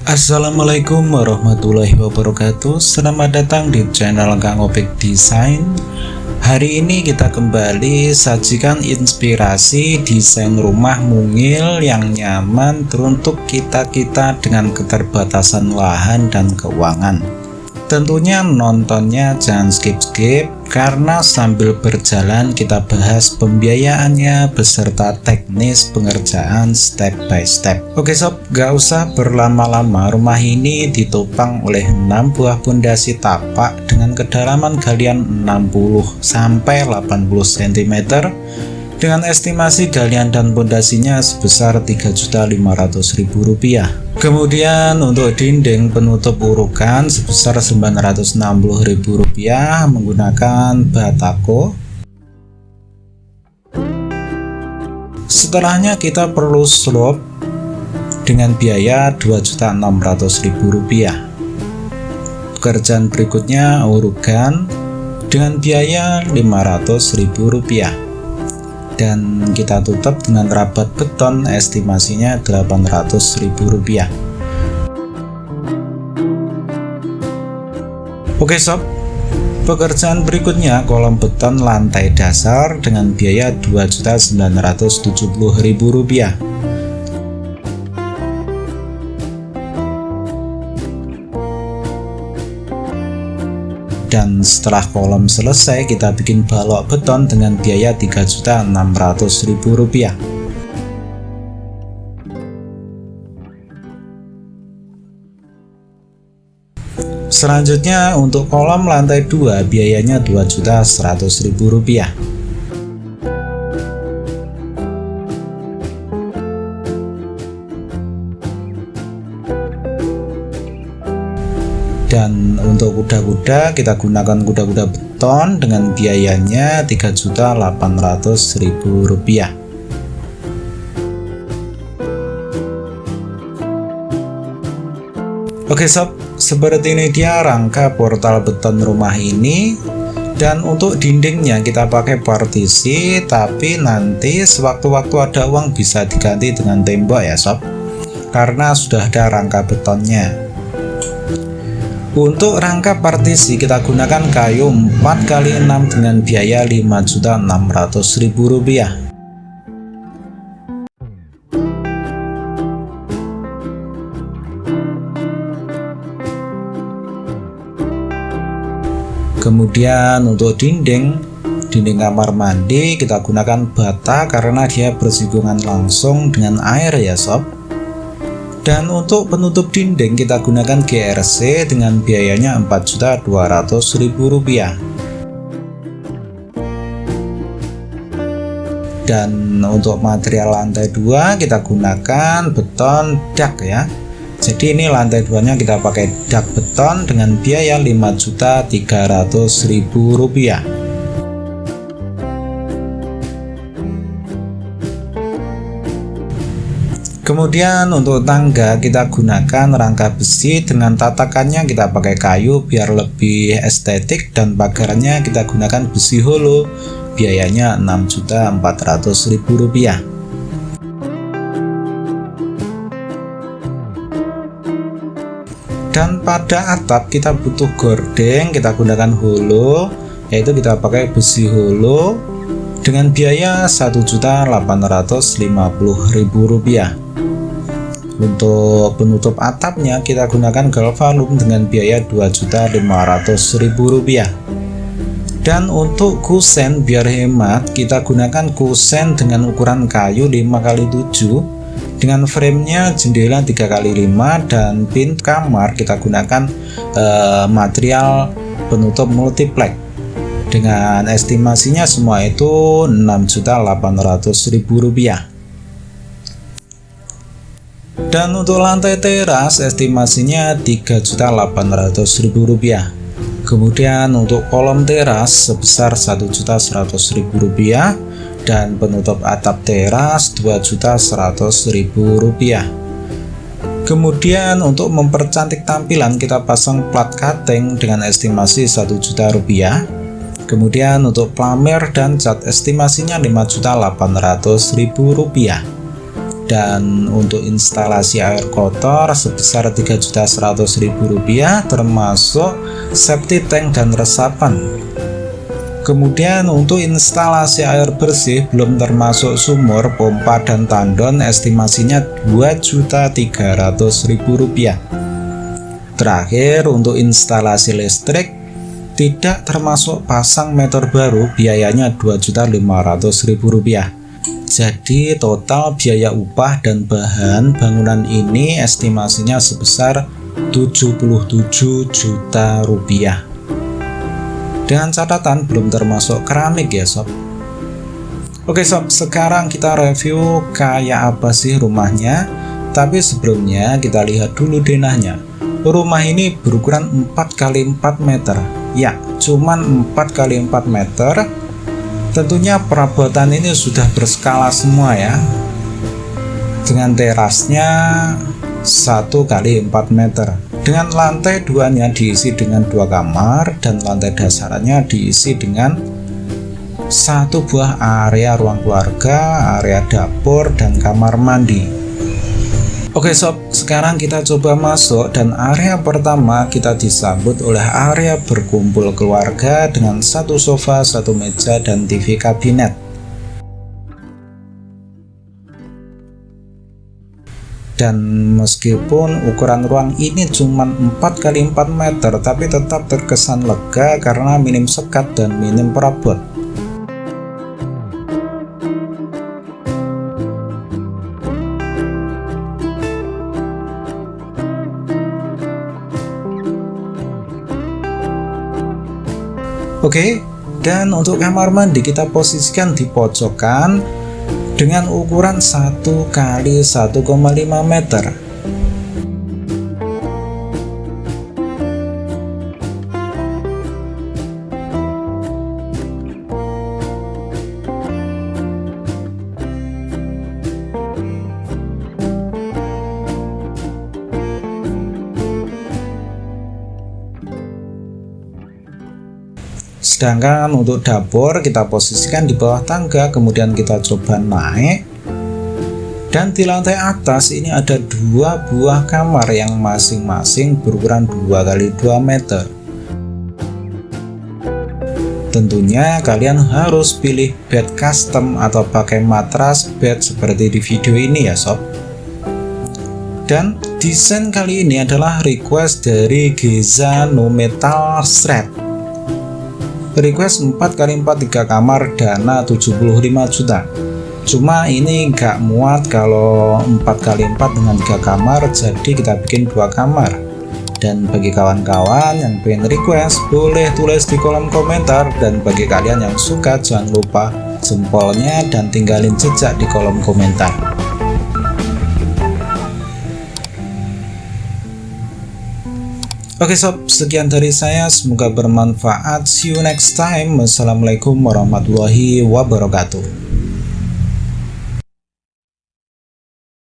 Assalamualaikum warahmatullahi wabarakatuh. Selamat datang di channel Kang Opik Desain. Hari ini kita kembali sajikan inspirasi desain rumah mungil yang nyaman teruntuk kita-kita dengan keterbatasan lahan dan keuangan. Tentunya nontonnya jangan skip-skip, karena sambil berjalan kita bahas pembiayaannya beserta teknis pengerjaan step by step. Oke sob, gak usah berlama-lama. Rumah ini ditopang oleh 6 buah pondasi tapak dengan kedalaman galian 60 sampai 80 cm dengan estimasi galian dan pondasinya sebesar Rp3.500.000. Kemudian untuk dinding penutup urukan sebesar Rp960.000 menggunakan batako. Setelahnya kita perlu slope dengan biaya Rp2.600.000. Pekerjaan berikutnya urukan dengan biaya Rp500.000. Dan kita tutup dengan rabat beton estimasinya Rp800.000. Oke sob, pekerjaan berikutnya kolom beton lantai dasar dengan biaya Rp2.970.000. Dan setelah kolom selesai, kita bikin balok beton dengan biaya Rp3.600.000. Selanjutnya untuk kolom lantai 2 biayanya Rp2.100.000. Dan untuk kuda-kuda kita gunakan kuda-kuda beton dengan biayanya Rp3.800.000. Oke sob, seperti ini dia rangka portal beton rumah ini. Dan untuk dindingnya kita pakai partisi, tapi nanti sewaktu-waktu ada uang bisa diganti dengan tembok ya sob, karena sudah ada rangka betonnya. Untuk rangka partisi kita gunakan kayu 4x6 dengan biaya Rp5.600.000. Kemudian untuk dinding kamar mandi kita gunakan bata karena dia bersinggungan langsung dengan air ya sob. Dan untuk penutup dinding kita gunakan GRC dengan biayanya Rp4.200.000. Dan untuk material lantai 2 kita gunakan beton dak ya. Jadi ini lantai 2 nya kita pakai dak beton dengan biaya Rp5.300.000. Kemudian untuk tangga kita gunakan rangka besi dengan tatakannya kita pakai kayu biar lebih estetik, dan pagarnya kita gunakan besi holo, biayanya Rp6.400.000. Dan pada atap kita butuh gordeng, kita gunakan holo, yaitu kita pakai besi holo dengan biaya Rp1.850.000. Untuk penutup atapnya kita gunakan galvalum dengan biaya Rp2.500.000. Dan untuk kusen biar hemat kita gunakan kusen dengan ukuran kayu 5x7 dengan framenya jendela 3x5, dan pintu kamar kita gunakan material penutup multiplex dengan estimasinya semua itu Rp6.800.000. Dan untuk lantai teras estimasinya Rp3.800.000. Kemudian untuk kolom teras sebesar Rp1.100.000 dan penutup atap teras Rp2.100.000. Kemudian untuk mempercantik tampilan kita pasang plat kating dengan estimasi Rp1 juta. Kemudian untuk pamer dan cat estimasinya Rp5.800.000. Dan untuk instalasi air kotor sebesar Rp3.100.000 termasuk septic tank dan resapan. Kemudian untuk instalasi air bersih belum termasuk sumur, pompa dan tandon estimasinya Rp2.300.000. Terakhir untuk instalasi listrik tidak termasuk pasang meter baru, biayanya Rp2.500.000. Jadi total biaya upah dan bahan bangunan ini estimasinya sebesar Rp77 juta. Dengan catatan belum termasuk keramik ya sob. Oke sob, sekarang kita review kayak apa sih rumahnya. Tapi sebelumnya kita lihat dulu denahnya. Rumah ini berukuran 4x4 meter. Ya, cuman 4x4 meter. Tentunya perabotan ini sudah berskala semua ya. Dengan terasnya 1x4 meter. Dengan lantai duanya diisi dengan 2 kamar dan lantai dasarnya diisi dengan 1 buah area ruang keluarga, area dapur dan kamar mandi. Oke sob, sekarang kita coba masuk dan area pertama kita disambut oleh area berkumpul keluarga dengan 1 sofa, 1 meja dan TV kabinet. Dan meskipun ukuran ruang ini cuma 4x4 meter, tapi tetap terkesan lega karena minim sekat dan minim perabot. Oke, dan untuk kamar mandi kita posisikan di pojokan dengan ukuran 1x1,5 meter. Sedangkan untuk dapur kita posisikan di bawah tangga, kemudian kita coba naik. Dan di lantai atas ini ada 2 buah kamar yang masing-masing berukuran 2x2 meter. Tentunya kalian harus pilih bed custom atau pakai matras bed seperti di video ini ya sob. Dan desain kali ini adalah request dari Geza No Metal Shred. Request 4x4 3 kamar, dana 75 juta. Cuma ini nggak muat kalau 4x4 dengan 3 kamar, jadi kita bikin 2 kamar. Dan bagi kawan-kawan yang pengen request, boleh tulis di kolom komentar. Dan bagi kalian yang suka, jangan lupa jempolnya dan tinggalin jejak di kolom komentar. Oke sob, sekian dari saya, semoga bermanfaat. See you next time. Wassalamualaikum warahmatullahi wabarakatuh.